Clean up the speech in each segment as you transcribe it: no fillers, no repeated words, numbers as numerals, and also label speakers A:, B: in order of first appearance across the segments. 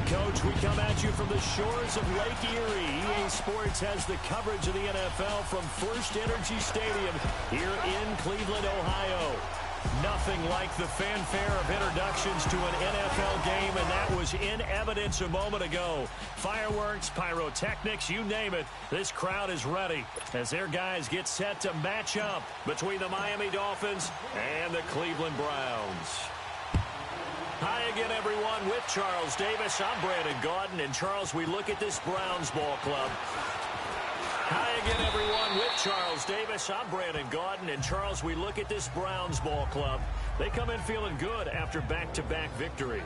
A: Coach, we come at you from the shores of Lake Erie. EA Sports has the coverage of the NFL from First Energy Stadium here in Cleveland, Ohio. Nothing like the fanfare of introductions to an NFL game, and that was in evidence a moment ago. Fireworks, pyrotechnics, you name it. This crowd is ready as their guys get set to match up between the Miami Dolphins and the Cleveland Browns. Hi again, everyone. With Charles Davis, I'm Brandon Gaudin. And, Charles, we look at this Browns ball club. Hi again, everyone. With Charles Davis, I'm Brandon Gaudin. And, Charles, we look at this Browns ball club. They come in feeling good after back-to-back victories.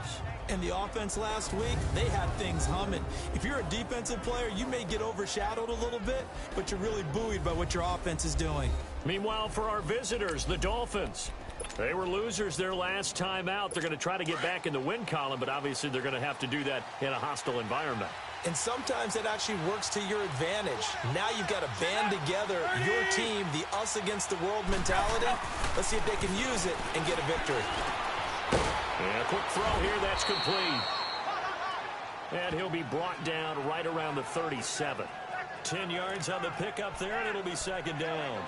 B: And the offense last week, they had things humming. If you're a defensive player, you may get overshadowed a little bit, but you're really buoyed by what your offense is doing.
A: Meanwhile, for our visitors, the Dolphins, they were losers their last time out. They're going to try to get back in the win column, but obviously they're going to have to do that in a hostile environment.
B: And sometimes it actually works to your advantage. Now you've got to band together your team, the us against the world mentality. Let's see if they can use it and get a victory.
A: And a quick throw here, that's complete. And he'll be brought down right around the 37. 10 yards on the pickup there, and it'll be second down.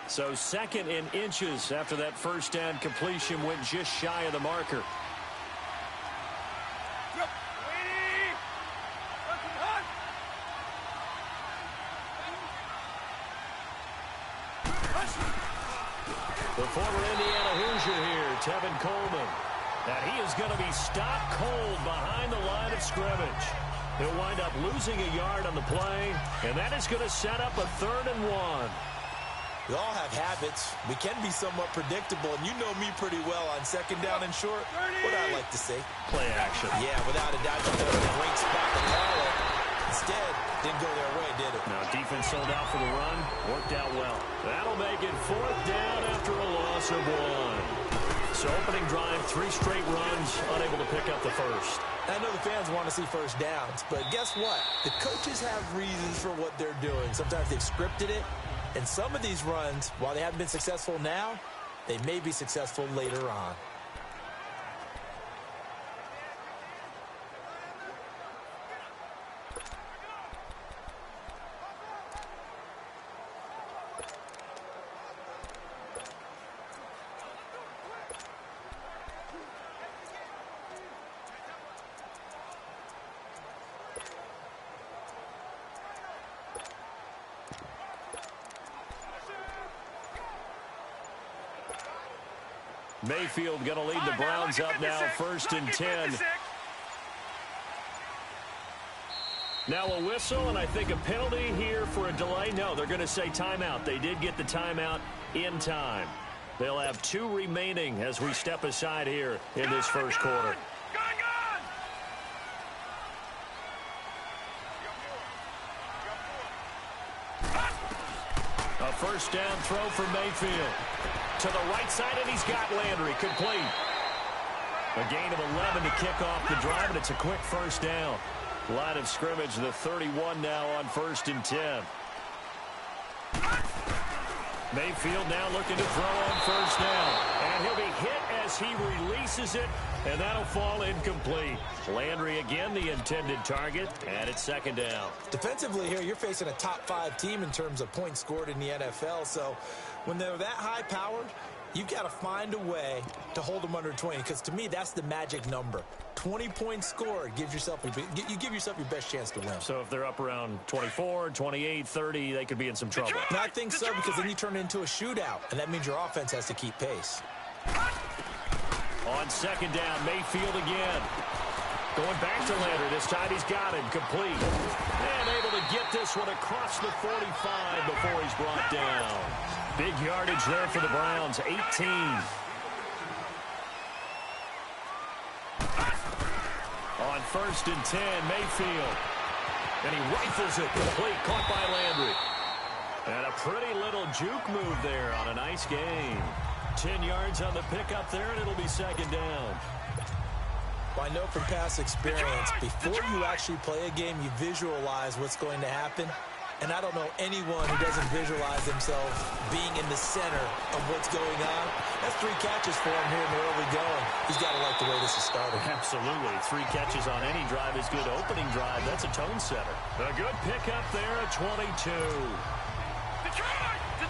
A: So second in inches after that first down completion went just shy of the marker. The former Indiana Hoosier here, Tevin Coleman. And he is going to be stopped cold behind the line of scrimmage. He'll wind up losing a yard on the play, and that is going to set up a 3rd and 1.
B: We all have habits. We can be somewhat predictable, and you know me pretty well on second down and short. What I like to say?
A: Play action.
B: Yeah, without a doubt, you put in a great spot to call it. Instead, didn't go their way, did it?
A: Now, defense sold out for the run. Worked out well. That'll make it 4th down after a loss of 1. So opening drive, 3 straight runs, unable to pick up the first.
B: I know the fans want to see first downs, but guess what? The coaches have reasons for what they're doing. Sometimes they've scripted it. And some of these runs, while they haven't been successful now, they may be successful later on.
A: Mayfield going to lead the Browns up now, 1st and 10. Now a whistle, and I think a penalty here for a delay. No, they're going to say timeout. They did get the timeout in time. They'll have 2 remaining as we step aside here in this first quarter. A first down throw for Mayfield. To the right side, and he's got Landry. Complete. A gain of 11 to kick off the drive, and it's a quick first down. Line of scrimmage, the 31 now on 1st and 10. Mayfield now looking to throw on first down. And he'll be hit as he releases it, and that'll fall incomplete. Landry again the intended target, and it's 2nd down.
B: Defensively here, you're facing a top-5 team in terms of points scored in the NFL, so when they're that high-powered, you've got to find a way to hold them under 20, because to me, that's the magic number. 20 points scored gives yourself you give yourself your best chance to win.
A: So if they're up around 24, 28, 30, they could be in some trouble.
B: And I think so, because then you turn it into a shootout, and that means your offense has to keep pace.
A: On 2nd down, Mayfield again. Going back to Landry. This time he's got it. Complete. And able to get this one across the 45 before he's brought down. Big yardage there for the Browns. 18. On 1st and 10, Mayfield. And he rifles it complete. Caught by Landry. And a pretty little juke move there on a nice game. 10 yards on the pickup there, and it'll be 2nd down.
B: Well, I know from past experience, before you actually play a game, you visualize what's going to happen. And I don't know anyone who doesn't visualize themselves being in the center of what's going on. That's 3 catches for him here in the early going. He's got to like the way this is started.
A: Absolutely. 3 catches on any drive is good. Opening drive, that's a tone setter. A good pickup there at 22.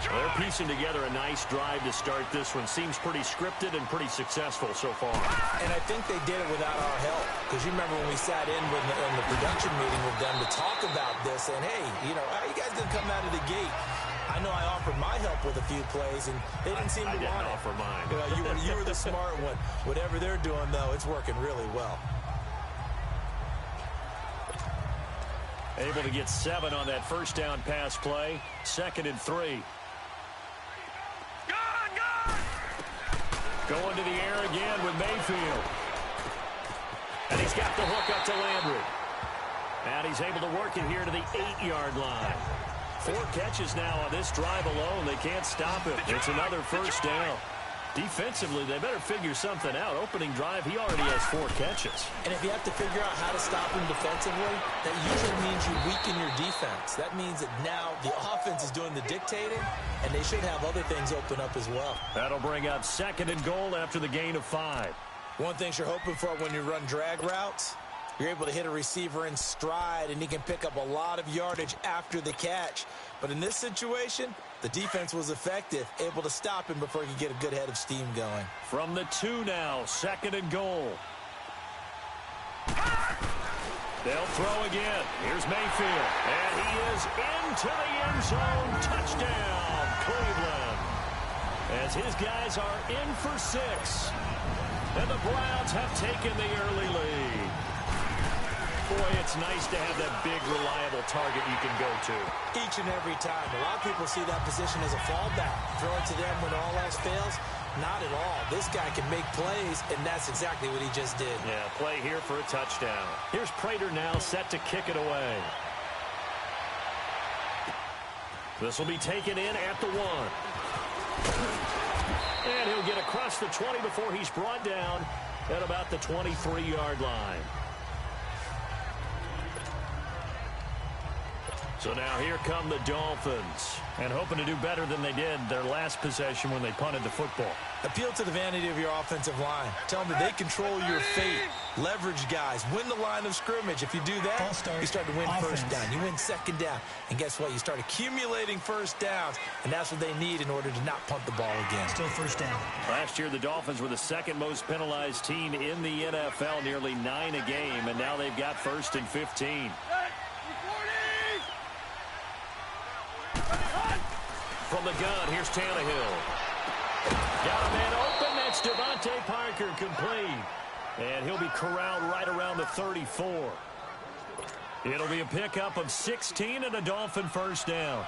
A: They're piecing together a nice drive to start this one. Seems pretty scripted and pretty successful so far.
B: And I think they did it without our help. Because you remember when we sat in the production meeting with them to talk about this. And, hey, you know, how are you guys going to come out of the gate? I know I offered my help with a few plays, and they didn't seem to want it.
A: I didn't offer mine.
B: You know, you were the smart one. Whatever they're doing, though, it's working really well.
A: Able to get 7 on that first down pass play. 2nd and 3. Going to the air again with Mayfield. And he's got the hook up to Landry. And he's able to work it here to the 8-yard line. 4 catches now on this drive alone. They can't stop him. It's another first down. Defensively, they better figure something out. Opening drive, he already has 4 catches.
B: And if you have to figure out how to stop him defensively, that usually means you weaken your defense. That means that now the offense is doing the dictating, and they should have other things open up as well.
A: That'll bring up 2nd and goal after the gain of 5.
B: One thing you're hoping for when you run drag routes, you're able to hit a receiver in stride, and he can pick up a lot of yardage after the catch. But in this situation, the defense was effective, able to stop him before he could get a good head of steam going.
A: From the 2 now, 2nd and goal. They'll throw again. Here's Mayfield. And he is into the end zone. Touchdown, Cleveland. As his guys are in for 6. And the Browns have taken the early lead. Boy, it's nice to have that big, reliable target you can go to.
B: Each and every time. A lot of people see that position as a fallback. Throw it to them when all else fails. Not at all. This guy can make plays, and that's exactly what he just did.
A: Yeah, play here for a touchdown. Here's Prater now set to kick it away. This will be taken in at the 1. And he'll get across the 20 before he's brought down at about the 23-yard line. So now here come the Dolphins, and hoping to do better than they did their last possession when they punted the football.
B: Appeal to the vanity of your offensive line. Tell them that they control your fate. Leverage guys. Win the line of scrimmage. If you do that, you start to win first down. You win 2nd down. And guess what? You start accumulating first downs, and that's what they need in order to not punt the ball again.
C: Still first down.
A: Last year, the Dolphins were the 2nd most penalized team in the NFL, nearly 9 a game, and now they've got 1st and 15. From the gun, here's Tannehill. Got a man open. That's Devontae Parker, complete. And he'll be corralled right around the 34. It'll be a pickup of 16 and a Dolphin first down.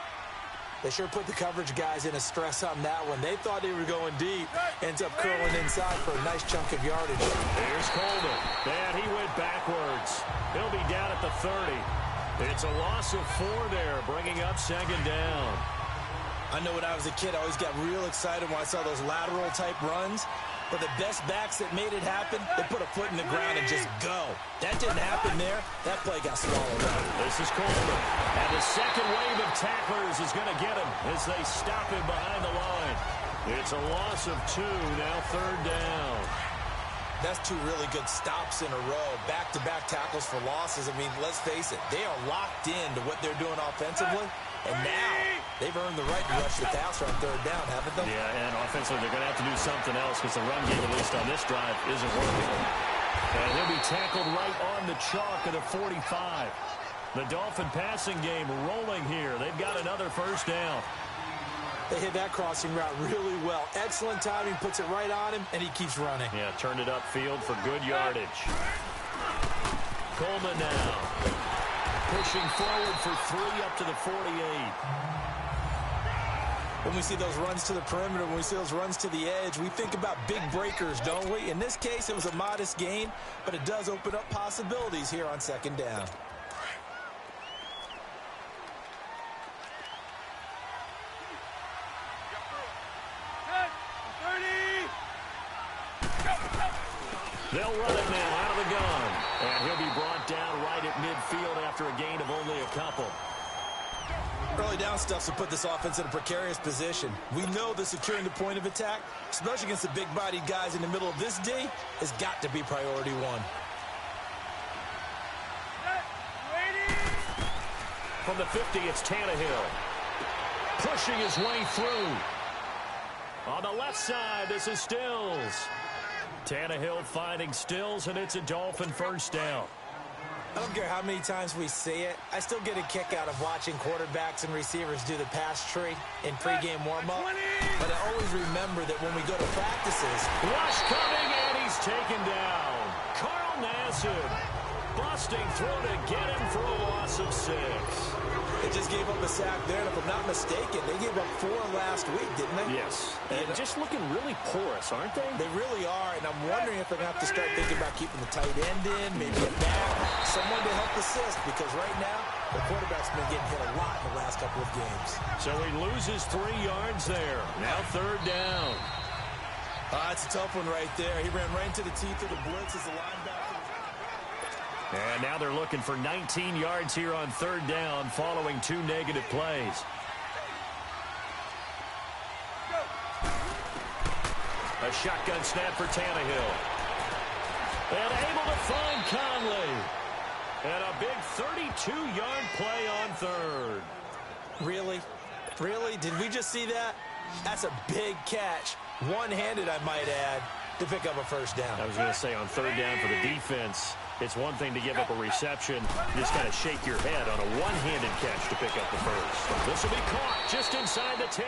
B: They sure put the coverage guys in a stress on that one. They thought they were going deep. Ends up curling inside for a nice chunk of yardage.
A: Here's Coleman. And he went backwards. He'll be down at the 30. It's a loss of 4 there, bringing up 2nd down.
B: I know when I was a kid, I always got real excited when I saw those lateral-type runs. But the best backs that made it happen, they put a foot in the ground and just go. That didn't happen there. That play got swallowed up.
A: This is Coleman. And the second wave of tacklers is going to get him as they stop him behind the line. It's a loss of 2, now 3rd down.
B: That's 2 really good stops in a row. Back-to-back tackles for losses. I mean, let's face it, they are locked into what they're doing offensively. And now they've earned the right to rush the passer on 3rd down, haven't they?
A: Yeah, and offensively they're going to have to do something else because the run game, at least on this drive, isn't working. And he'll be tackled right on the chalk at the 45. The Dolphin passing game rolling here. They've got another first down.
B: They hit that crossing route really well. Excellent timing, puts it right on him, and he keeps running.
A: Yeah, turned it upfield for good yardage. Coleman now. Pushing forward for 3 up to the 48.
B: When we see those runs to the perimeter, when we see those runs to the edge, we think about big breakers, don't we? In this case, it was a modest gain, but it does open up possibilities here on 2nd down.
A: They'll run it now out of the gun. And he'll be brought down right at midfield after a gain of only a couple.
B: Early down stuff to put this offense in a precarious position. We know that securing the point of attack, especially against the big-bodied guys in the middle of this D, has got to be priority one.
A: From the 50, it's Tannehill. Pushing his way through. On the left side, this is Stills. Tannehill finding Stills, and it's a Dolphin first down.
B: I don't care how many times we see it. I still get a kick out of watching quarterbacks and receivers do the pass tree in pregame warm-up. But I always remember that when we go to practices...
A: Rush coming, and he's taken down. Carl Nassib busting through to get him for a loss of 6.
B: They just gave up a sack there, and if I'm not mistaken, they gave up 4 last week, didn't they?
A: Yes. And just looking really porous, aren't they?
B: They really are, and I'm wondering if they're going to have to start thinking about keeping the tight end in, maybe a back, someone to help assist, because right now, the quarterback's been getting hit a lot in the last couple of games.
A: So he loses 3 yards there. Now 3rd down.
B: It's a tough one right there. He ran right into the teeth of the blitz as the linebacker.
A: And now they're looking for 19 yards here on 3rd down following 2 negative plays. A shotgun snap for Tannehill. And able to find Conley. And a big 32-yard play on 3rd.
B: Really? Really? Did we just see that? That's a big catch. One-handed, I might add, to pick up a first down.
A: I was going to say on 3rd down for the defense, it's one thing to give up a reception. Just kind of shake your head on a one-handed catch to pick up the first. This will be caught just inside the 10.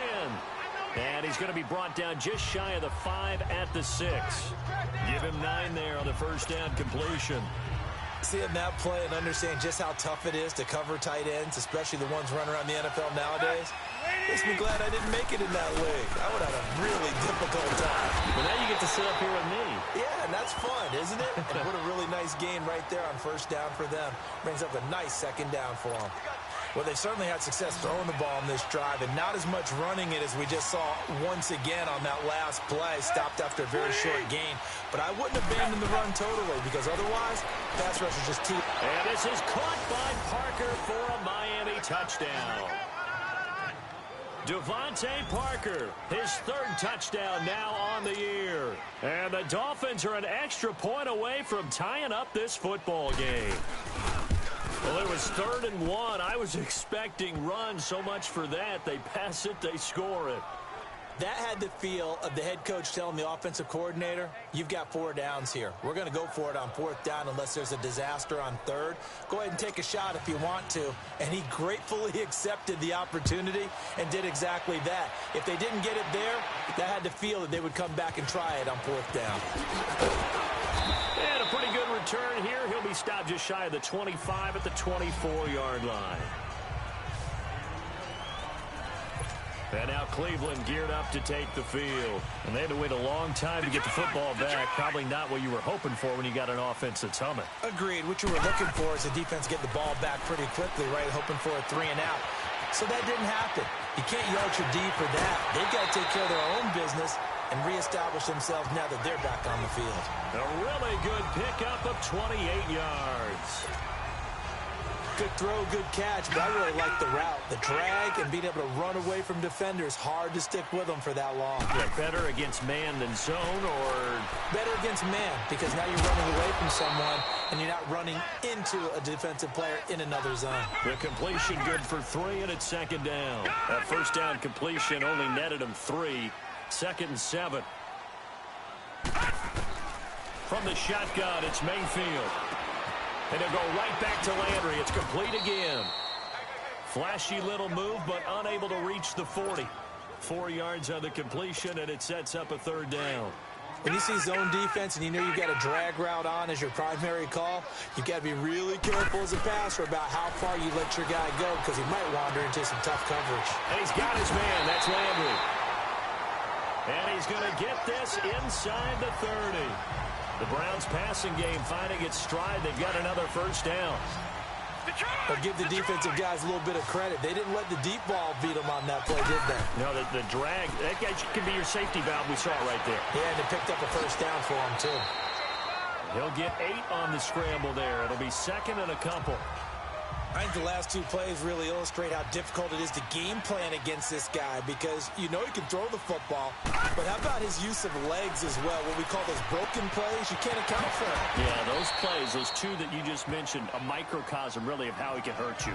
A: And he's going to be brought down just shy of the 5 at the 6. Give him 9 there on the first down completion.
B: Seeing that play and understand just how tough it is to cover tight ends, especially the ones running around the NFL nowadays, makes me glad I didn't make it in that league. I would have a really difficult time.
A: But now you get to sit up here with me.
B: Yeah, and that's fun, isn't it? And what a really nice gain right there on first down for them. Brings up a nice 2nd down for them. Well, they certainly had success throwing the ball on this drive, and not as much running it as we just saw once again on that last play. Stopped after a very short gain. But I wouldn't abandon the run totally, because otherwise, pass rush is just too...
A: And this is caught by Parker for a Miami touchdown. Devontae Parker, his 3rd touchdown now on the year. And the Dolphins are an extra point away from tying up this football game. Well, it was 3rd and 1. I was expecting runs, so much for that. They pass it, they score it.
B: That had the feel of the head coach telling the offensive coordinator, you've got 4 downs here. We're going to go for it on 4th down unless there's a disaster on 3rd. Go ahead and take a shot if you want to. And he gratefully accepted the opportunity and did exactly that. If they didn't get it there, that had the feel that they would come back and try it on 4th down.
A: And a pretty good return here. He'll be stopped just shy of the 25 at the 24-yard line. And now Cleveland geared up to take the field. And they had to wait a long time to get the football back. Probably not what you were hoping for when you got an offense that's humming.
B: Agreed. What you were looking for is the defense get the ball back pretty quickly, right? Hoping for a 3 and out. So that didn't happen. You can't yard your D for that. They've got to take care of their own business and reestablish themselves now that they're back on the field.
A: A really good pickup of 28 yards.
B: Good throw, good catch, but I really like the route. The drag and being able to run away from defenders, hard to stick with them for that long.
A: Yeah, better against man than zone, or?
B: Better against man, because now you're running away from someone and you're not running into a defensive player in another zone.
A: The completion good for 3, and it's 2nd down. That first down completion only netted him 3. 2nd and 7. From the shotgun, it's Mayfield. And they'll go right back to Landry. It's complete again. Flashy little move, but unable to reach the 40. 4 yards on the completion, and it sets up a 3rd down.
B: When you see zone defense and you know you've got a drag route on as your primary call, you've got to be really careful as a passer about how far you let your guy go, because he might wander into some tough coverage.
A: And he's got his man. That's Landry. And he's going to get this inside the 30. The Browns passing game finding its stride. They've got another first down.
B: But give the defensive guys a little bit of credit. They didn't let the deep ball beat them on that play, did they?
A: No, the drag, that guy can be your safety valve. We saw it right there.
B: Yeah, and they picked up a first down for him, too.
A: He'll get 8 on the scramble there. It'll be 2nd and a couple.
B: I think the last two plays really illustrate how difficult it is to game plan against this guy because you know he can throw the football, but how about his use of legs as well, what we call those broken plays? You can't account for it.
A: Yeah, those plays, those two that you just mentioned, a microcosm really of how he can hurt you.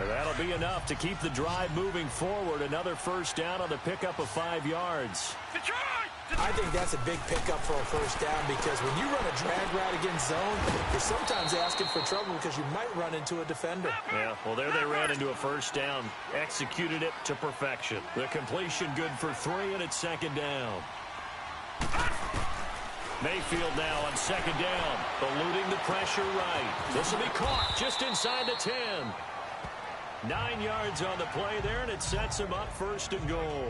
A: And that'll be enough to keep the drive moving forward. Another first down on the pickup of 5 yards.
B: I think that's a big pickup for a first down because when you run a drag route against zone, you're sometimes asking for trouble because you might run into a defender.
A: Yeah, well, there they ran into a first down. Executed it to perfection. The completion good for 3, and it's second down. Mayfield now on second down, eluding the pressure right. This will be caught just inside the 10. 9 yards on the play there, and it sets him up first and goal.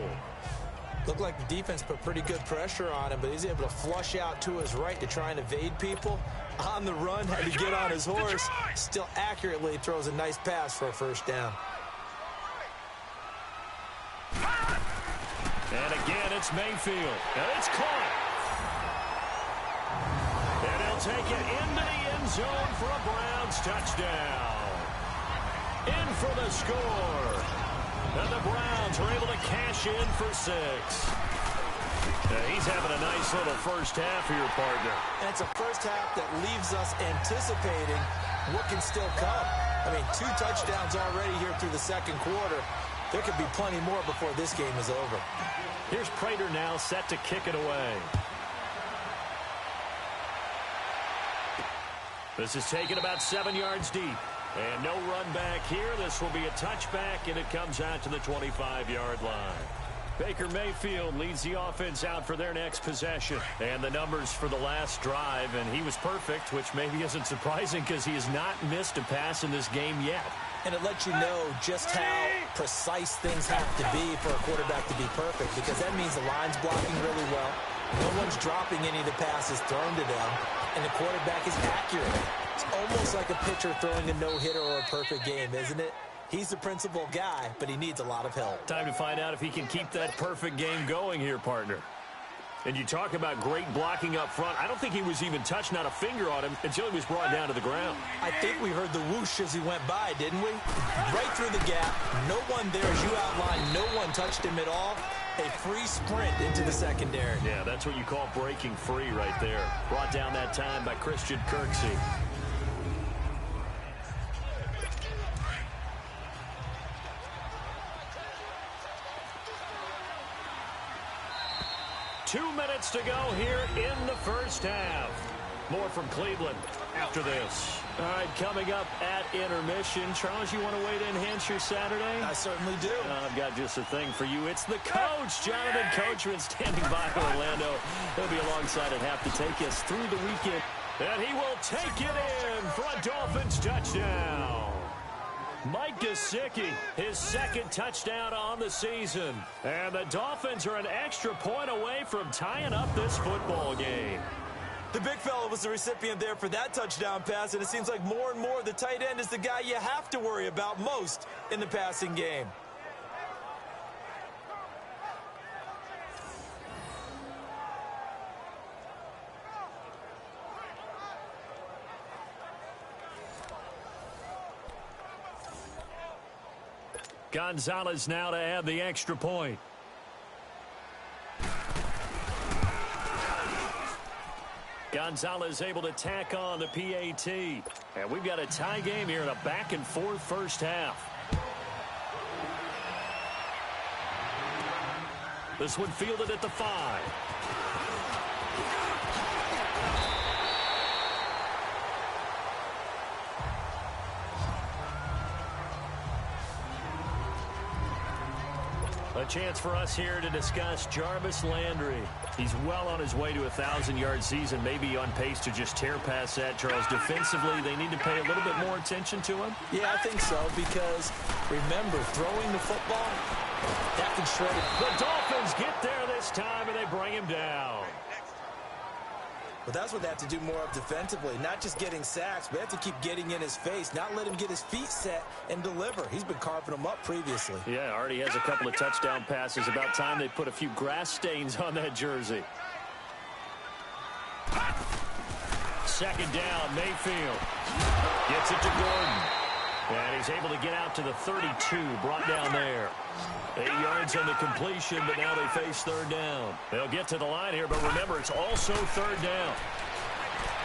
B: Looked like the defense put pretty good pressure on him, but he's able to flush out to his right to try and evade people. On the run, had to get on his horse. Still accurately throws a nice pass for a first down.
A: And again, it's Mayfield. And it's caught. And he'll take it into the end zone for a Browns touchdown. In for the score. And the Browns are able to cash in for 6. He's having a nice little first half here, partner.
B: And it's a first half that leaves us anticipating what can still come. I mean, 2 touchdowns already here through the second quarter. There could be plenty more before this game is over.
A: Here's Prater now set to kick it away. This is taken about 7 yards deep. And no run back here. This will be a touchback, and it comes out to the 25-yard line. Baker Mayfield leads the offense out for their next possession. And the numbers for the last drive, and he was perfect, which maybe isn't surprising because he has not missed a pass in this game yet.
B: And it lets you know just how precise things have to be for a quarterback to be perfect because that means the line's blocking really well. No one's dropping any of the passes thrown to them, and the quarterback is accurate. It's almost like a pitcher throwing a no-hitter or a perfect game, isn't it? He's the principal guy, but he needs a lot of help.
A: Time to find out if he can keep that perfect game going here, partner. And you talk about great blocking up front. I don't think he was even touched, not a finger on him, until he was brought down to the ground.
B: I think we heard the whoosh as he went by, didn't we? Right through the gap. No one there, as you outlined. No one touched him at all. A free sprint into the secondary.
A: Yeah, that's what you call breaking free right there. Brought down that time by Christian Kirksey. Two minutes to go here in the first half. More from Cleveland after this. All right, coming up at intermission. Charles, you want to wait to enhance your Saturday?
B: I certainly do.
A: I've got just a thing for you. It's the coach, Jonathan Coachman, standing by Orlando. He'll be alongside at half to take us through the weekend. And he will take it in for a Dolphins touchdown. Mike Gesicki, his second touchdown on the season. And the Dolphins are an extra point away from tying up this football game.
B: The big fella was the recipient there for that touchdown pass, and it seems like more and more the tight end is the guy you have to worry about most in the passing game.
A: Gonzalez now to add the extra point. Gonzalez able to tack on the PAT. And we've got a tie game here in a back-and-forth first half. This one fielded at the 5. A chance for us here to discuss Jarvis Landry. He's well on his way to a 1,000-yard season, maybe on pace to just tear past that, Charles. Defensively, they need to pay a little bit more attention to him.
B: Yeah, I think so, because remember, throwing the football, that can shred it.
A: The Dolphins get there this time, and they bring him down.
B: But that's what they have to do more of defensively, not just getting sacks, but they have to keep getting in his face, not let him get his feet set and deliver. He's been carving them up previously.
A: Yeah, already has a couple of touchdown passes. About time they put a few grass stains on that jersey. Second down, Mayfield. Gets it to Gordon. And he's able to get out to the 32, brought down there. 8 yards on the completion, but now they face third down. They'll get to the line here, but remember, it's also third down.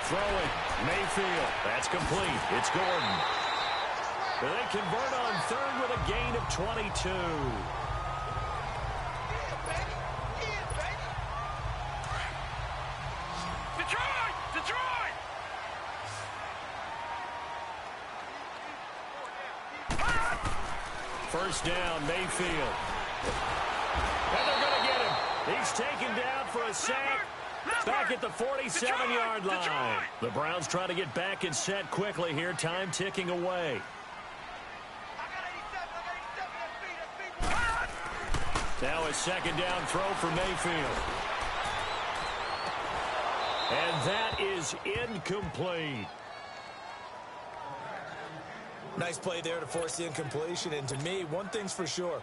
A: Throwing, Mayfield. That's complete. It's Gordon. They convert on third with a gain of 22. First down, Mayfield. And they're going to get him. He's taken down for a sack. Back at the 47-yard line. The Browns trying to get back and set quickly here. Time ticking away. Now a second down throw for Mayfield. And that is incomplete.
B: Nice play there to force the incompletion. And to me, one thing's for sure.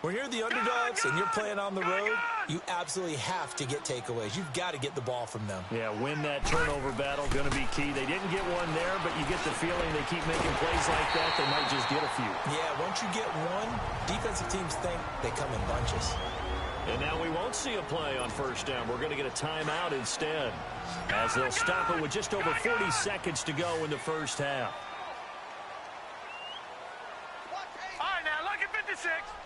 B: When you're the underdogs and you're playing on the road, you absolutely have to get takeaways. You've got to get the ball from them.
A: Yeah, win that turnover battle, going to be key. They didn't get one there, but you get the feeling they keep making plays like that, they might just get a few.
B: Yeah, once you get one, defensive teams think they come in bunches.
A: And now we won't see a play on first down. We're going to get a timeout instead, as they'll stop it with just over 40 seconds to go in the first half.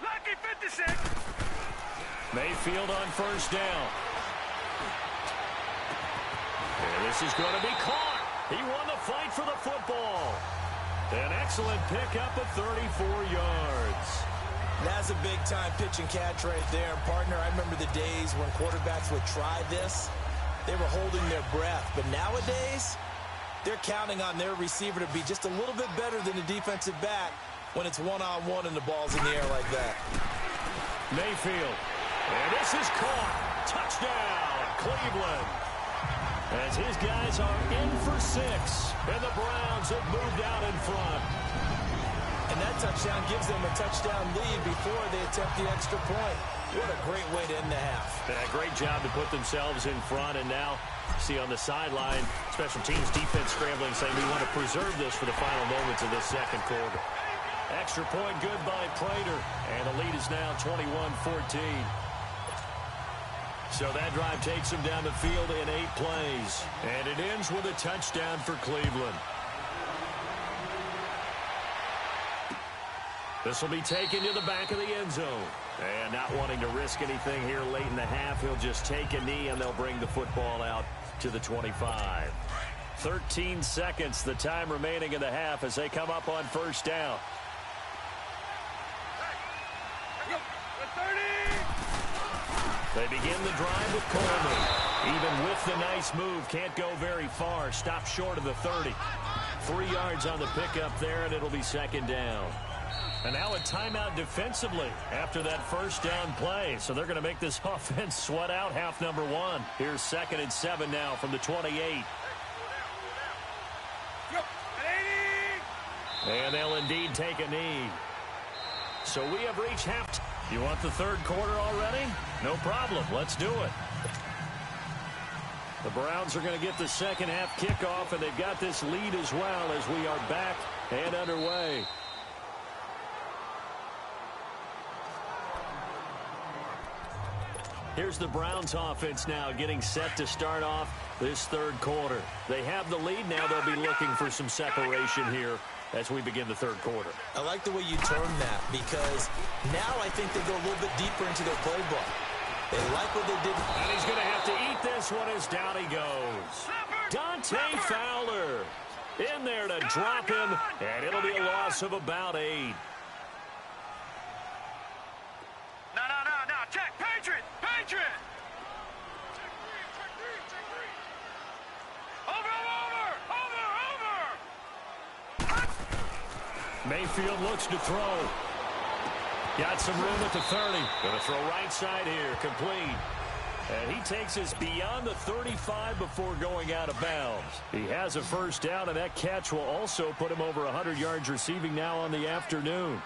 C: Lucky 56.
A: Mayfield on first down. And this is going to be caught. He won the fight for the football. An excellent pickup of 34 yards.
B: That's a big-time pitch and catch right there. And partner, I remember the days when quarterbacks would try this. They were holding their breath. But nowadays, they're counting on their receiver to be just a little bit better than the defensive back when it's one-on-one and the ball's in the air like that.
A: Mayfield. And this is caught. Touchdown, Cleveland. As his guys are in for 6. And the Browns have moved out in front.
B: And that touchdown gives them a touchdown lead before they attempt the extra point. What a great way to end the half.
A: Yeah, great job to put themselves in front. And now, see on the sideline, special teams defense scrambling, saying we want to preserve this for the final moments of this second quarter. Extra point good by Prater. And the lead is now 21-14. So that drive takes him down the field in 8 plays. And it ends with a touchdown for Cleveland. This will be taken to the back of the end zone. And not wanting to risk anything here late in the half, he'll just take a knee and they'll bring the football out to the 25. 13 seconds, the time remaining in the half as they come up on first down. They begin the drive with Coleman. Even with the nice move, can't go very far. Stop short of the 30. 3 yards on the pickup there, and it'll be second down. And now a timeout defensively after that first down play. So they're going to make this offense sweat out half number 1. Here's 2nd and 7 now from the 28. And they'll indeed take a knee. So we have reached half. You want the third quarter already? No problem. Let's do it. The Browns are going to get the second half kickoff, and they've got this lead as well as we are back and underway. Here's the Browns offense now getting set to start off this third quarter. They have the lead now. They'll be looking for some separation here as we begin the third quarter.
B: I like the way you term that because now I think they go a little bit deeper into their playbook. They like what they did.
A: And he's going to have to eat this one as down he goes. Dante Fowler in there to drop him, and it'll be a loss of about 8.
C: No. Check. Patriot. Over.
A: Mayfield looks to throw. Got some room at the 30. Going to throw right side here. Complete. And he takes us beyond the 35 before going out of bounds. He has a first down, and that catch will also put him over 100 yards receiving now on the afternoon.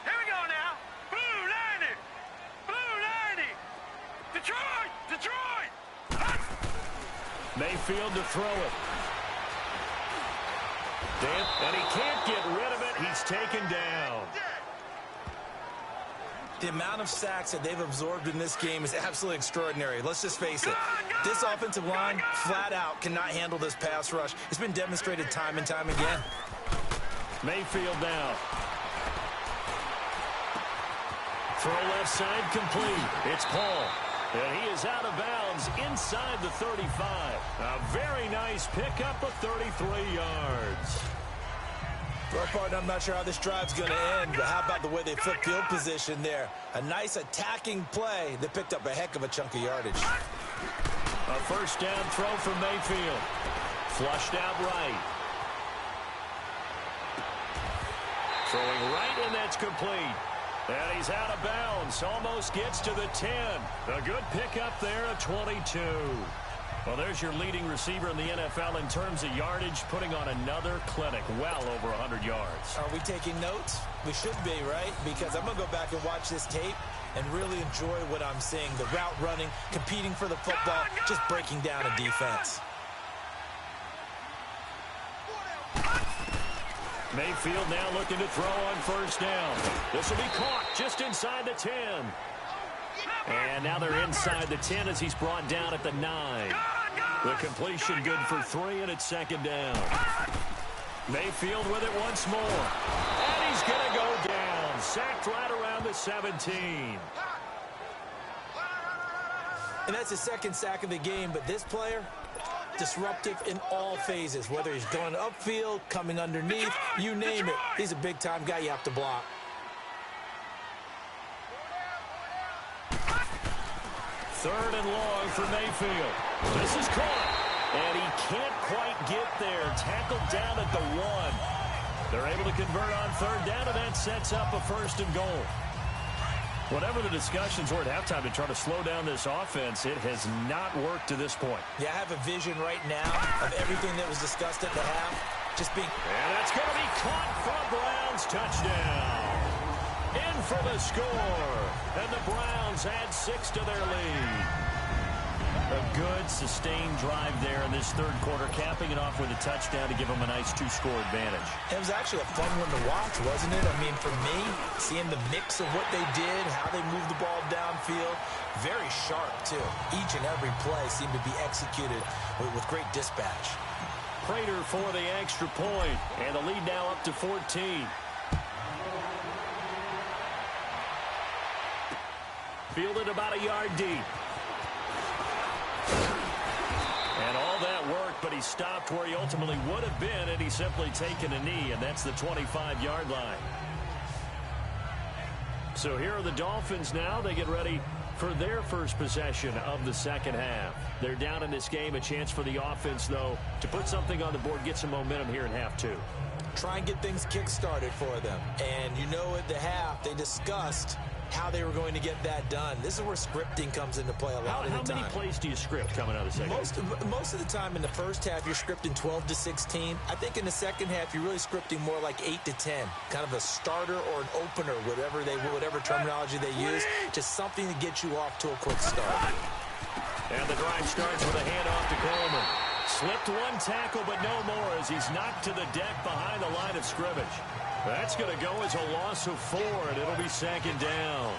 C: Here we go now. Blue 90. Detroit.
A: Mayfield to throw it. And he can't get rid of it. He's taken down.
B: The amount of sacks that they've absorbed in this game is absolutely extraordinary. Let's just face it. This offensive line, flat out, cannot handle this pass rush. It's been demonstrated time and time again.
A: Mayfield now. Throw left side complete. It's Paul. And he is out of bounds inside the 35. A very nice pickup of 33 yards.
B: Well, partner, I'm not sure how this drive's going to end, but how about the way they flipped field position there? A nice attacking play that picked up a heck of a chunk of yardage.
A: A first down throw from Mayfield. Flushed out right. Throwing right, and that's complete. And he's out of bounds. Almost gets to the 10. A good pickup there, a 22. Well, there's your leading receiver in the NFL in terms of yardage, putting on another clinic, well over 100 yards.
B: Are we taking notes? We should be, right? Because I'm going to go back and watch this tape and really enjoy what I'm seeing. The route running, competing for the football, just breaking down a defense.
A: Mayfield now looking to throw on first down. This will be caught just inside the 10. And now they're inside the 10 as he's brought down at the 9. The completion good for 3, and it's second down. Mayfield with it once more. And he's going to go down. Sacked right around the 17.
B: And that's the second sack of the game, but this player, disruptive in all phases, whether he's going upfield, coming underneath, you name it. He's a big-time guy you have to block.
A: Third and long for Mayfield. This is caught. And he can't quite get there. Tackled down at the 1. They're able to convert on third down, and that sets up a first and goal. Whatever the discussions were at halftime to try to slow down this offense, it has not worked to this point.
B: Yeah, I have a vision right now of everything that was discussed at the half. Just being...
A: And that's going to be caught for a Browns touchdown. In for the score. And the Browns add 6 to their lead. A good, sustained drive there in this third quarter, capping it off with a touchdown to give them a nice 2-score advantage.
B: It was actually a fun one to watch, wasn't it? I mean, for me, seeing the mix of what they did, how they moved the ball downfield, very sharp, too. Each and every play seemed to be executed with great dispatch.
A: Prater for the extra point, and the lead now up to 14. Fielded about a yard deep. And all that work, but he stopped where he ultimately would have been, and he's simply taken a knee, and that's the 25-yard line. So here are the Dolphins now. They get ready for their first possession of the second half. They're down in this game. A chance for the offense, though, to put something on the board, get some momentum here in half 2.
B: Try and get things kick-started for them. And you know at the half, they discussed how they were going to get that done. This is where scripting comes into play a lot of the time.
A: How many plays do you script coming out of the second half?
B: Most of the time in the first half, you're scripting 12 to 16. I think in the second half, you're really scripting more like 8 to 10. Kind of a starter or an opener, whatever terminology they use. Just something to get you off to a quick start.
A: And the drive starts with a handoff to Coleman. Slipped one tackle, but no more as he's knocked to the deck behind the line of scrimmage. That's going to go as a loss of 4, and it'll be second down.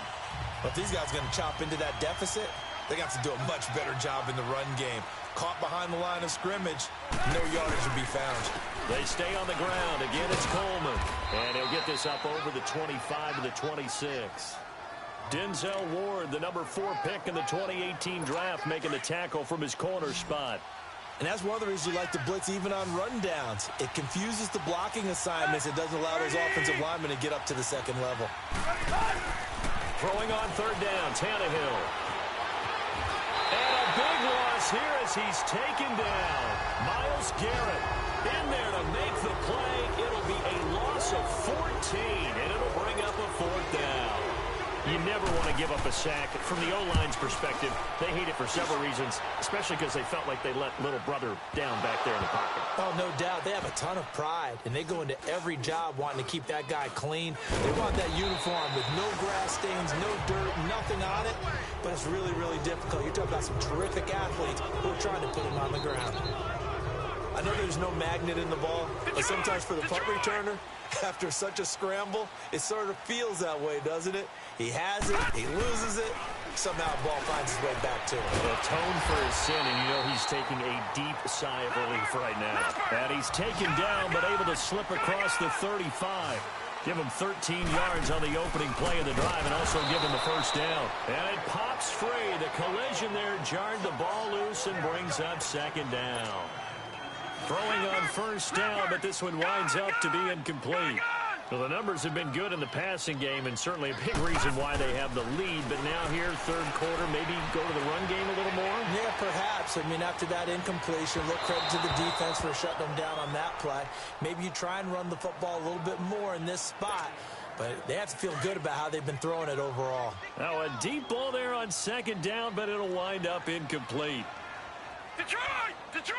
B: But if these guys are going to chop into that deficit, they got to do a much better job in the run game. Caught behind the line of scrimmage, no yardage will be found.
A: They stay on the ground. Again, it's Coleman. And he'll get this up over the 25 to the 26. Denzel Ward, the number 4 pick in the 2018 draft, making the tackle from his corner spot.
B: And that's one of the reasons you like to blitz even on rundowns. It confuses the blocking assignments. It doesn't allow those offensive linemen to get up to the second level.
A: Throwing on third down, Tannehill. And a big loss here as he's taken down. Myles Garrett in there to make the play. It'll be a loss of 14, and it'll bring up a 4th down. You never want to give up a sack. From the O-line's perspective, they hate it for several reasons, especially because they felt like they let little brother down back there in the pocket.
B: Oh, no doubt. They have a ton of pride, and they go into every job wanting to keep that guy clean. They want that uniform with no grass stains, no dirt, nothing on it, but it's really, really difficult. You're talking about some terrific athletes who are trying to put him on the ground. know there's no magnet in the ball, but sometimes for the punt returner, after such a scramble, it sort of feels that way, doesn't it? He has it, he loses it, somehow the ball finds its way back to him.
A: Atone for his sin, and you know he's taking a deep sigh of relief right now. And he's taken down, but able to slip across the 35. Give him 13 yards on the opening play of the drive and also give him the first down. And it pops free. The collision there jarred the ball loose and brings up second down. Throwing on first down, but this one winds up to be incomplete. Well, the numbers have been good in the passing game, and certainly a big reason why they have the lead. But now here, third quarter, maybe go to the run game a little more?
B: Yeah, perhaps. I mean, after that incompletion, look, credit to the defense for shutting them down on that play. Maybe you try and run the football a little bit more in this spot. But they have to feel good about how they've been throwing it overall.
A: Now, a deep ball there on second down, but it'll wind up incomplete.
C: Detroit! Detroit!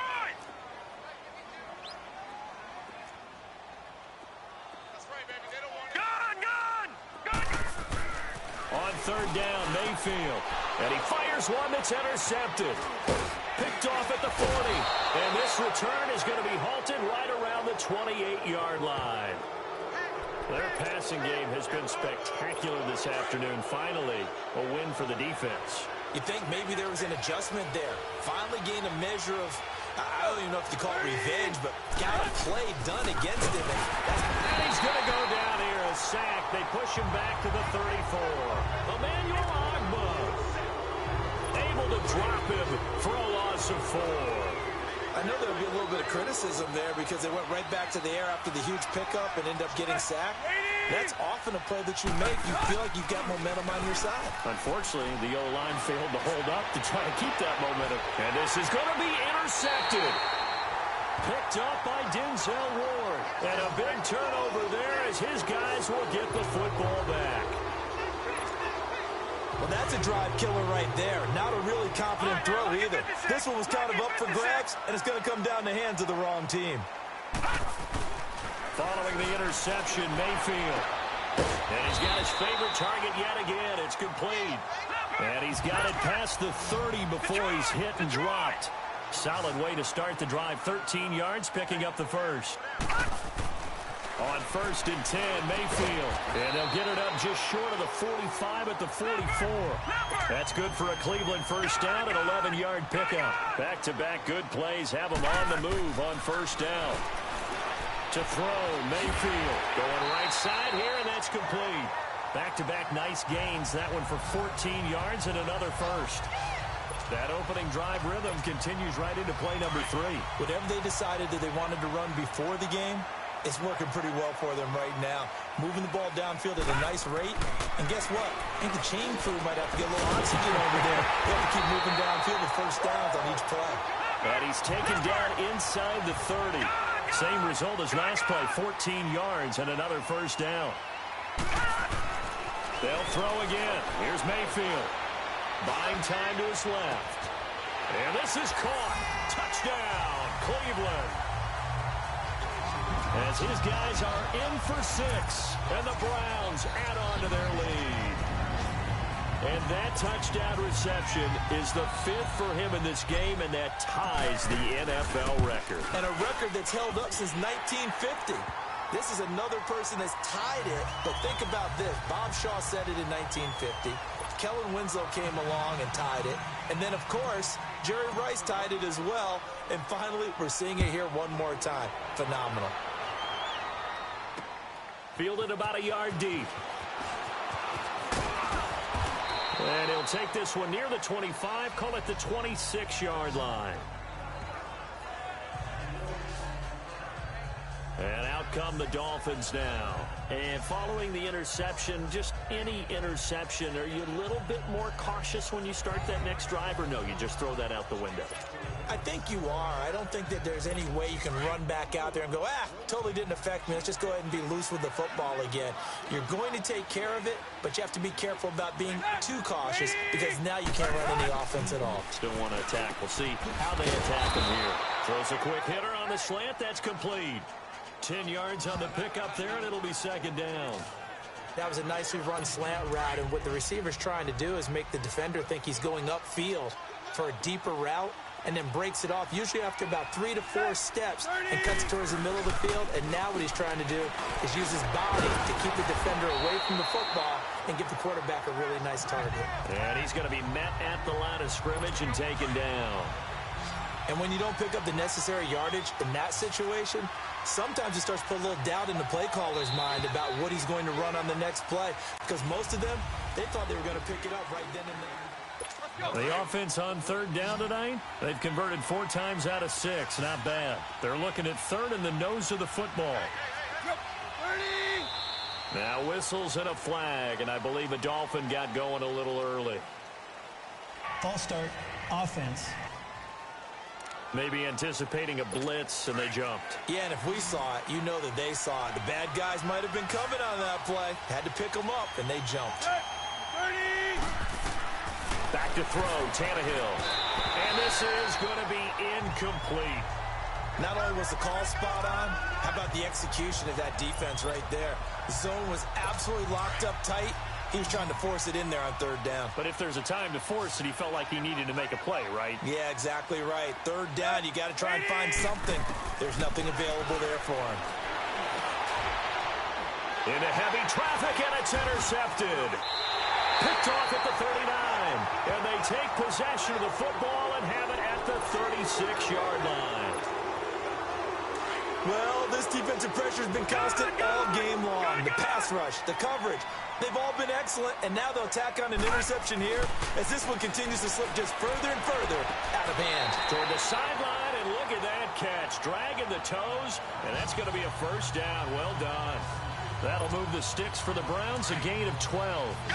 A: On third down, Mayfield. And he fires one that's intercepted. Picked off at the 40. And this return is going to be halted right around the 28-yard line. Their passing game has been spectacular this afternoon. Finally, a win for the defense.
B: You think maybe there was an adjustment there. Finally gained a measure of, I don't even know if you call it revenge, but got a play done against him.
A: And he's going to go down here, a sack. They push him back to the 34. Emmanuel Agba able to drop him for a loss of 4.
B: I know there'll be a little bit of criticism there because they went right back to the air after the huge pickup and end up getting sacked. That's often a play that you make. You feel like you've got momentum on your side.
A: Unfortunately, the O-line failed to hold up to try to keep that momentum. And this is going to be intercepted. Picked up by Denzel Ward. And a big turnover there as his guys will get the football back.
B: Well, that's a drive killer right there. Not a really confident throw either. This one was kind of up for grabs, and it's going to come down the hands of the wrong team.
A: Following the interception, Mayfield. And he's got his favorite target yet again. It's complete. And he's got it past the 30 before he's hit and dropped. Solid way to start the drive. 13 yards, picking up the first. On first and 10, Mayfield. And they'll get it up just short of the 45 at the 44. That's good for a Cleveland first down, an 11-yard pickup. Back-to-back good plays have them on the move on first down. To throw, Mayfield. Going right side here, and that's complete. Back-to-back nice gains. That one for 14 yards and another first. That opening drive rhythm continues right into play number 3.
B: Whatever they decided that they wanted to run before the game, it's working pretty well for them right now. Moving the ball downfield at a nice rate. And guess what? I think the chain crew might have to get a little oxygen over there. They have to keep moving downfield with first downs on each play.
A: And he's taken down inside the 30. Same result as last play, 14 yards and another first down. They'll throw again. Here's Mayfield. Buying time to his left. And this is caught. Touchdown, Cleveland. As his guys are in for 6, and the Browns add on to their lead. And that touchdown reception is the 5th for him in this game, and that ties the NFL record.
B: And a record that's held up since 1950. This is another person that's tied it, but think about this. Bob Shaw said it in 1950. Kellen Winslow came along and tied it. And then, of course, Jerry Rice tied it as well. And finally, we're seeing it here one more time. Phenomenal.
A: Fielded about a yard deep. And he'll take this one near the 25, call it the 26-yard line. And out come the Dolphins now. And following the interception, just any interception, are you a little bit more cautious when you start that next drive, or no, you just throw that out the window?
B: I think you are. I don't think that there's any way you can run back out there and go, totally didn't affect me. Let's just go ahead and be loose with the football again. You're going to take care of it, but you have to be careful about being too cautious because now you can't run any offense at all.
A: Still want to attack. We'll see how they attack him here. Throws a quick hitter on the slant. That's complete. 10 yards on the pickup there, and it'll be second down.
B: That was a nicely run slant route, and what the receiver's trying to do is make the defender think he's going upfield for a deeper route, and then breaks it off, usually after about 3 to 4 steps, and cuts towards the middle of the field. And now what he's trying to do is use his body to keep the defender away from the football and give the quarterback a really nice target.
A: And he's going to be met at the line of scrimmage and taken down.
B: And when you don't pick up the necessary yardage in that situation, sometimes it starts to put a little doubt in the play caller's mind about what he's going to run on the next play. Because most of them, they thought they were going to pick it up right then and there.
A: The offense on third down tonight, they've converted 4 times out of 6. Not bad. They're looking at third in the nose of the football. Now whistles and a flag, and I believe a Dolphin got going a little early.
D: False start, offense.
A: Maybe anticipating a blitz, and they jumped.
B: Yeah, and if we saw it, you know that they saw it. The bad guys might have been coming on that play. Had to pick them up, and they jumped.
A: Back to throw, Tannehill. And this is going to be incomplete.
B: Not only was the call spot on, how about the execution of that defense right there? The zone was absolutely locked up tight. He was trying to force it in there on third down.
A: But if there's a time to force it, he felt like he needed to make a play, right?
B: Yeah, exactly right. Third down, you got to try and find something. There's nothing available there for him.
A: Into heavy traffic, and it's intercepted. Picked off at the 39. And they take possession of the football and have it at the 36-yard line.
B: Well, this defensive pressure has been constant all game long. The pass rush, the coverage, they've all been excellent, and now they'll tack on an interception here as this one continues to slip just further and further out of hand.
A: Toward the sideline, and look at that catch. Dragging the toes, and that's going to be a first down. Well done. That'll move the sticks for the Browns, a gain of 12.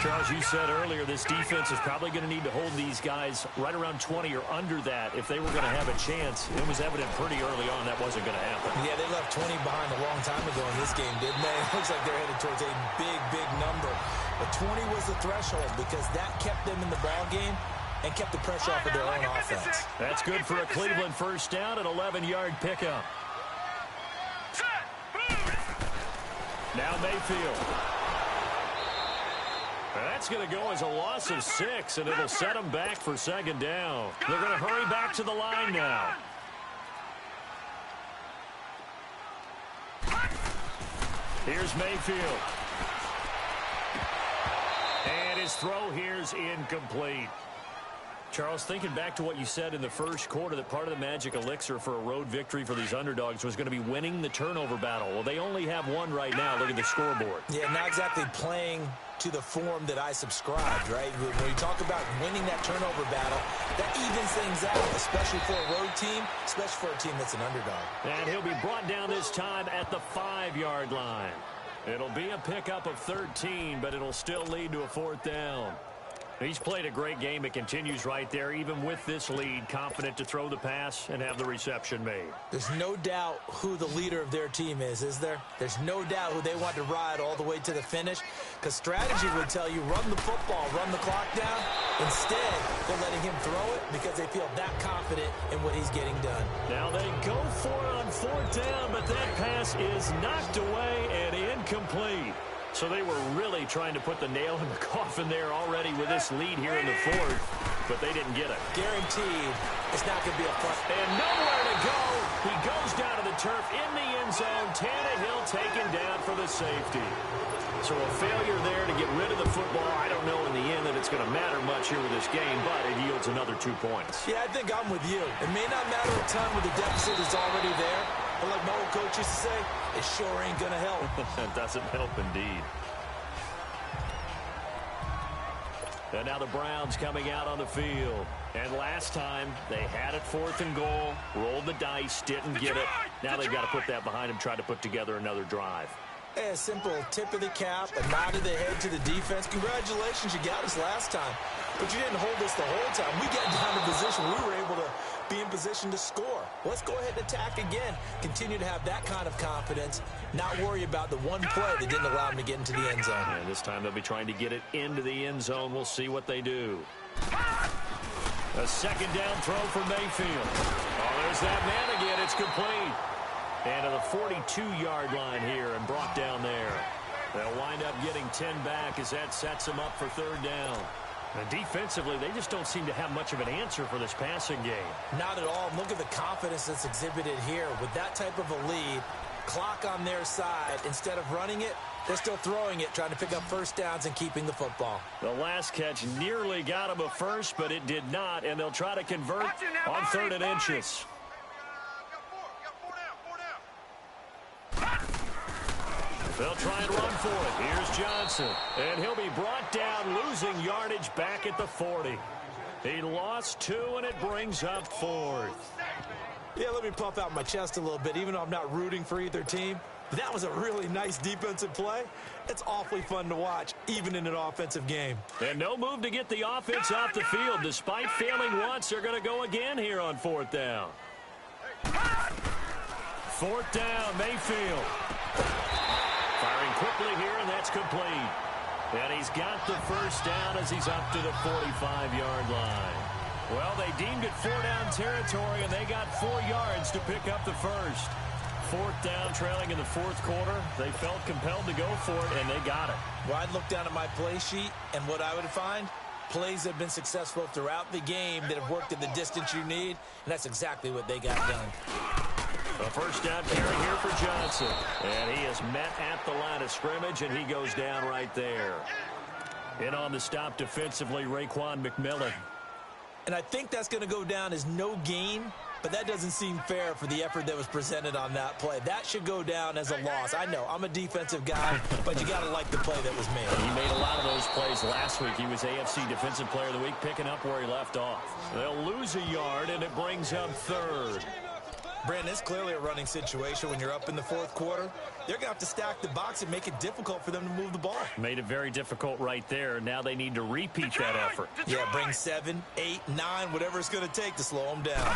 A: Charles, you said earlier this defense is probably going to need to hold these guys right around 20 or under that if they were going to have a chance. It was evident pretty early on that wasn't going to happen.
B: Yeah, they left 20 behind a long time ago in this game, didn't they? It looks like they're headed towards a big, big number. But 20 was the threshold because that kept them in the ball game and kept the pressure off of their own offense.
A: That's good for a Cleveland first down, an 11-yard pickup. Now Mayfield. That's going to go as a loss of 6, and it'll set them back for second down. They're going to hurry back to the line now. Here's Mayfield. And his throw here's incomplete. Charles, thinking back to what you said in the first quarter, that part of the magic elixir for a road victory for these underdogs was going to be winning the turnover battle. Well, they only have one right now. Look at the scoreboard.
B: Yeah, not exactly playing to the form that I subscribed, right? When you talk about winning that turnover battle, that evens things out, especially for a road team, especially for a team that's an underdog.
A: And he'll be brought down this time at the 5-yard line. It'll be a pickup of 13, but it'll still lead to a fourth down. He's played a great game. It continues right there, even with this lead, confident to throw the pass and have the reception made.
B: There's no doubt who the leader of their team is there? There's no doubt who they want to ride all the way to the finish, because strategy would tell you run the football, run the clock down. Instead, they're letting him throw it because they feel that confident in what he's getting done.
A: Now they go for it on fourth down, but that pass is knocked away and incomplete. So they were really trying to put the nail in the coffin there already with this lead here in the fourth, but they didn't get it.
B: Guaranteed it's not going to be a fun.
A: And nowhere to go. He goes down to the turf in the end zone. Tannehill taken down for the safety. So a failure there to get rid of the football. I don't know in the end that it's going to matter much here with this game, but it yields another 2 points.
B: Yeah, I think I'm with you. It may not matter a ton with the deficit that's already there, but like my old coach used to say, it sure ain't going to help.
A: It doesn't help indeed. And now the Browns coming out on the field. And last time, they had it 4th and goal, rolled the dice, didn't get it. Now they've got to put that behind them, try to put together another drive.
B: A simple tip of the cap, a nod of the head to the defense. Congratulations, you got us last time. But you didn't hold us the whole time. We got down to position. We were able to be in position to score. Let's go ahead and attack again. Continue to have that kind of confidence. Not worry about the one play that didn't allow them to get into the end zone.
A: And this time they'll be trying to get it into the end zone. We'll see what they do. A second down throw for Mayfield. Oh, there's that man again. It's complete. And to the 42-yard line here and brought down there. They'll wind up getting 10 back as that sets them up for third down. And defensively, they just don't seem to have much of an answer for this passing game.
B: Not at all. Look at the confidence that's exhibited here. With that type of a lead, clock on their side, instead of running it, they're still throwing it, trying to pick up first downs and keeping the football.
A: The last catch nearly got him a first, but it did not, and they'll try to convert on 3rd and inches. They'll try and run for it. Here's Johnson, and he'll be brought down, losing yardage back at the 40. He lost 2, and it brings up 4th.
B: Yeah, let me puff out my chest a little bit, even though I'm not rooting for either team. But that was a really nice defensive play. It's awfully fun to watch, even in an offensive game.
A: And no move to get the offense off the field. Despite failing once, they're going to go again here on 4th down. 4th down, Mayfield. Firing quickly here, and that's complete. And he's got the first down as he's up to the 45-yard line. Well, they deemed it 4-down territory, and they got 4 yards to pick up the first. 4th down, trailing in the 4th quarter. They felt compelled to go for it, and they got it.
B: Well, I'd look down at my play sheet, and what I would find, plays that have been successful throughout the game that have worked at the distance you need, and that's exactly what they got done.
A: A first down carry here for Johnson. And he is met at the line of scrimmage, and he goes down right there. In on the stop defensively, Raekwon McMillan.
B: And I think that's going to go down as no gain, but that doesn't seem fair for the effort that was presented on that play. That should go down as a loss. I know, I'm a defensive guy, but you got to like the play that was made.
A: He made a lot of those plays last week. He was AFC Defensive Player of the Week, picking up where he left off. They'll lose a yard, and it brings up 3rd.
B: Brandon, it's clearly a running situation when you're up in the 4th quarter. They're going to have to stack the box and make it difficult for them to move the ball.
A: Made it very difficult right there. Now they need to repeat that effort.
B: Yeah, bring 7, 8, 9, whatever it's going to take to slow them down.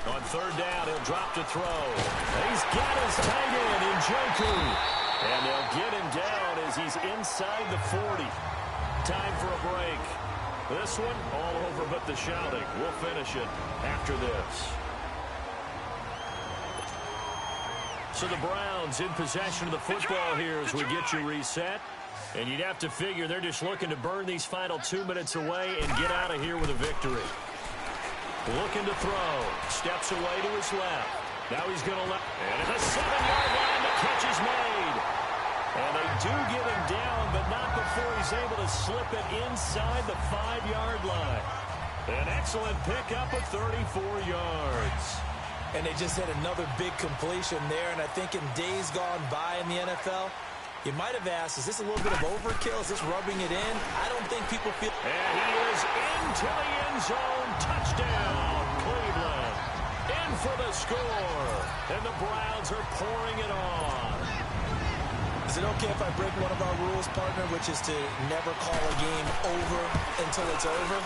A: On 3rd down, he'll drop to throw. He's got his tight end in Njoku. And they'll get him down as he's inside the 40. Time for a break. This one, all over but the shouting. We'll finish it after this. So the Browns in possession of the football here as we get you reset. And you'd have to figure they're just looking to burn these final 2 minutes away and get out of here with a victory. Looking to throw. Steps away to his left. Now he's going to and at the 7-yard line, the catch is made. And they do get him down, but not before he's able to slip it inside the 5-yard line. An excellent pickup of 34 yards.
B: And they just had another big completion there. And I think in days gone by in the NFL, you might have asked, is this a little bit of overkill? Is this rubbing it in? I don't think people feel...
A: And he is into the end zone. Touchdown, Cleveland. In for the score. And the Browns are pouring it on.
B: Is it okay if I break one of our rules, partner, which is to never call a game over until it's over?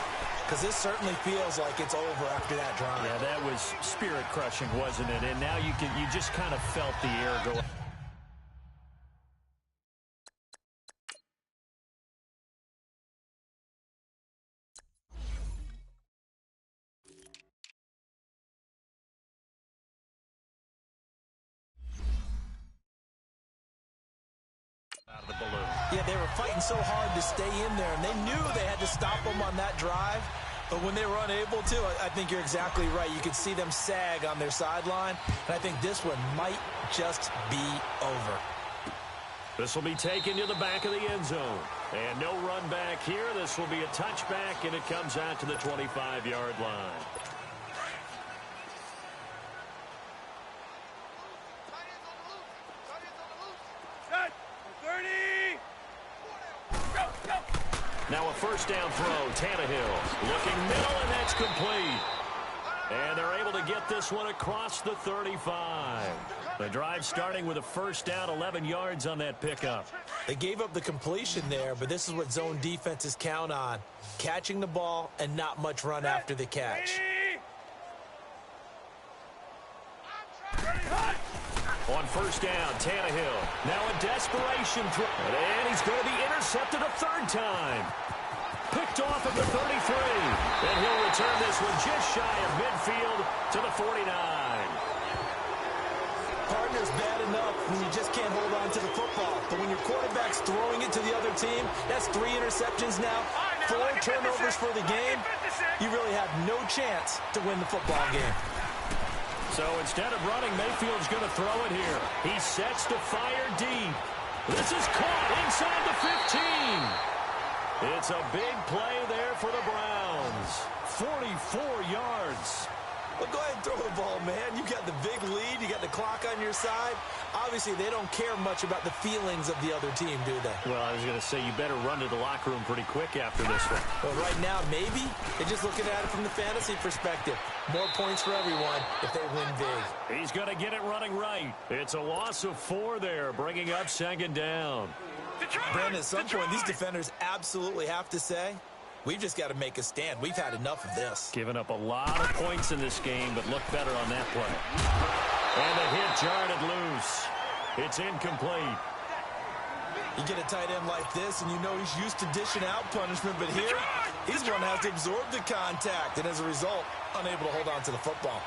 B: Because this certainly feels like it's over after that drive.
A: Yeah, that was spirit-crushing, wasn't it? And now you just kind of felt the air go. Out of the balloon.
B: Yeah, they were fighting so hard to stay in there, and they knew they had to stop them on that drive. But when they were unable to, I think you're exactly right. You could see them sag on their sideline, and I think this one might just be over.
A: This will be taken to the back of the end zone. And no run back here. This will be a touchback, and it comes out to the 25-yard line. Now a first down throw, Tannehill looking middle, and that's complete. And they're able to get this one across the 35. The drive starting with a first down, 11 yards on that pickup.
B: They gave up the completion there, but this is what zone defenses count on. Catching the ball and not much run after the catch.
A: On first down, Tannehill. Now a desperation throw. And he's going to be intercepted a third time. Picked off at the 33. And he'll return this one just shy of midfield to the 49.
B: Partner's bad enough when you just can't hold on to the football. But when your quarterback's throwing it to the other team, that's 3 interceptions now. 4 turnovers for the game, you really have no chance to win the football game.
A: So instead of running, Mayfield's going to throw it here. He sets to fire deep. This is caught inside the 15. It's a big play there for the Browns. 44 yards.
B: Well, go ahead and throw the ball, man. You got the big lead. You got the clock on your side. Obviously, they don't care much about the feelings of the other team, do they?
A: Well, I was going to say you better run to the locker room pretty quick after this one.
B: Well, right now, maybe. They're just looking at it from the fantasy perspective. More points for everyone if they win big.
A: He's going to get it running right. It's a loss of 4 there, bringing up 2nd down.
B: Brandon, at some point, these defenders absolutely have to say, we've just got to make a stand. We've had enough of this.
A: Giving up a lot of points in this game, but look better on that play. And the hit jarred it loose. It's incomplete.
B: You get a tight end like this, and you know he's used to dishing out punishment, but here, he's going to have to absorb the contact, and as a result, unable to hold on to the football.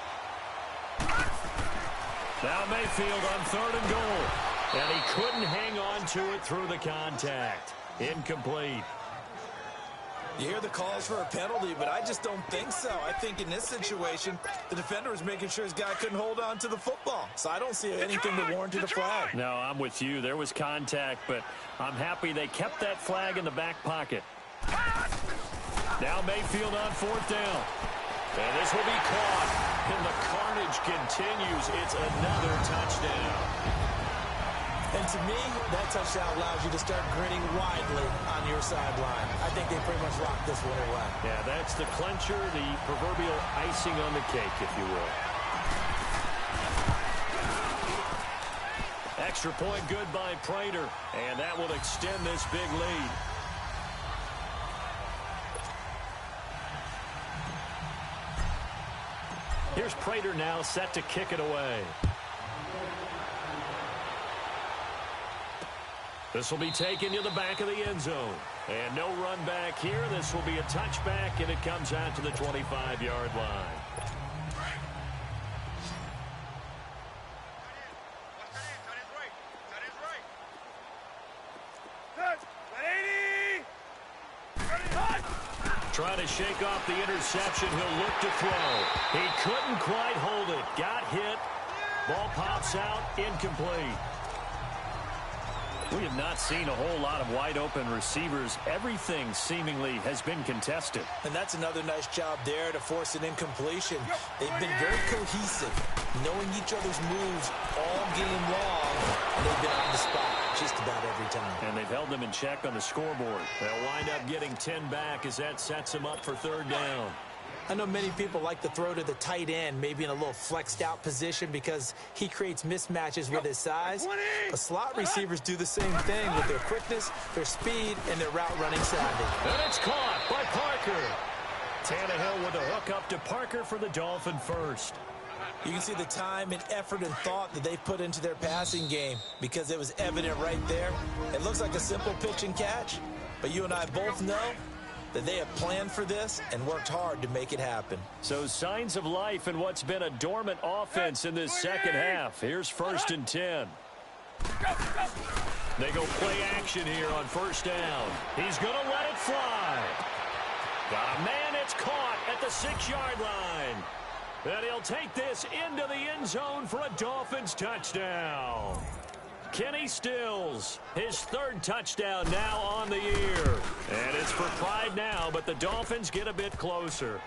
A: Now Mayfield on 3rd and goal. And he couldn't hang on to it through the contact. Incomplete.
B: You hear the calls for a penalty, but I just don't think so. I think in this situation, the defender was making sure his guy couldn't hold on to the football. So I don't see anything that warranted a flag.
A: No, I'm with you. There was contact, but I'm happy they kept that flag in the back pocket. Now Mayfield on 4th down. And this will be caught. And the carnage continues. It's another touchdown.
B: And to me, that touchdown allows you to start grinning widely on your sideline. I think they pretty much locked this one away.
A: Yeah, that's the clincher, the proverbial icing on the cake, if you will. Extra point good by Prater, and that will extend this big lead. Here's Prater now set to kick it away. This will be taken to the back of the end zone. And no run back here. This will be a touchback, and it comes out to the 25-yard line. Trying to shake off the interception. He'll look to throw. He couldn't quite hold it. Got hit. Ball pops out. Incomplete. We have not seen a whole lot of wide-open receivers. Everything seemingly has been contested.
B: And that's another nice job there to force an incompletion. They've been very cohesive, knowing each other's moves all game long, and they've been on the spot just about every time.
A: And they've held them in check on the scoreboard. They'll wind up getting 10 back as that sets them up for 3rd down.
B: I know many people like to throw to the tight end, maybe in a little flexed out position because he creates mismatches with his size. But slot receivers do the same thing with their quickness, their speed, and their route running savvy.
A: And it's caught by Parker. Tannehill with a hook up to Parker for the Dolphin first.
B: You can see the time and effort and thought that they put into their passing game because it was evident right there. It looks like a simple pitch and catch, but you and I both know that they have planned for this and worked hard to make it happen.
A: So signs of life in what's been a dormant offense in this second half. Here's 1st and 10. They go play action here on 1st down. He's going to let it fly. Got a man, it's caught at the 6-yard line. And he'll take this into the end zone for a Dolphins touchdown. Kenny Stills, his 3rd touchdown now on the year. And it's for pride now, but the Dolphins get a bit closer.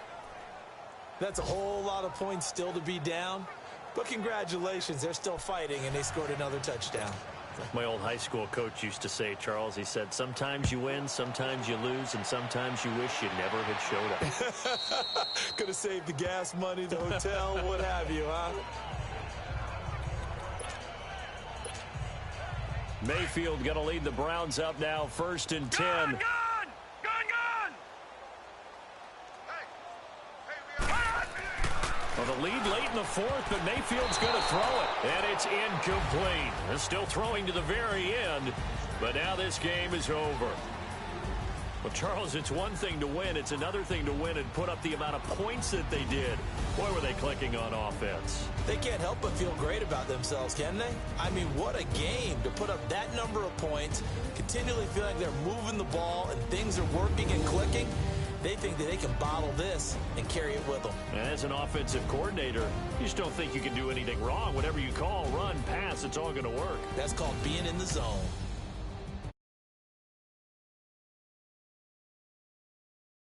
B: That's a whole lot of points still to be down. But congratulations, they're still fighting, and they scored another touchdown.
A: My old high school coach used to say, Charles, he said, sometimes you win, sometimes you lose, and sometimes you wish you never had showed up.
B: Could have saved the gas money, the hotel, what have you, huh?
A: Mayfield going to lead the Browns up now, 1st and 10.
C: Gone!
A: Well, the lead late in the 4th, but Mayfield's going to throw it. And it's incomplete. They're still throwing to the very end, but now this game is over. Well, Charles, it's one thing to win. It's another thing to win and put up the amount of points that they did. Boy, were they clicking on offense.
B: They can't help but feel great about themselves, can they? I mean, what a game to put up that number of points, continually feeling they're moving the ball and things are working and clicking. They think that they can bottle this and carry it with them.
A: And as an offensive coordinator, you just don't think you can do anything wrong. Whatever you call, run, pass, it's all going to work.
B: That's called being in the zone.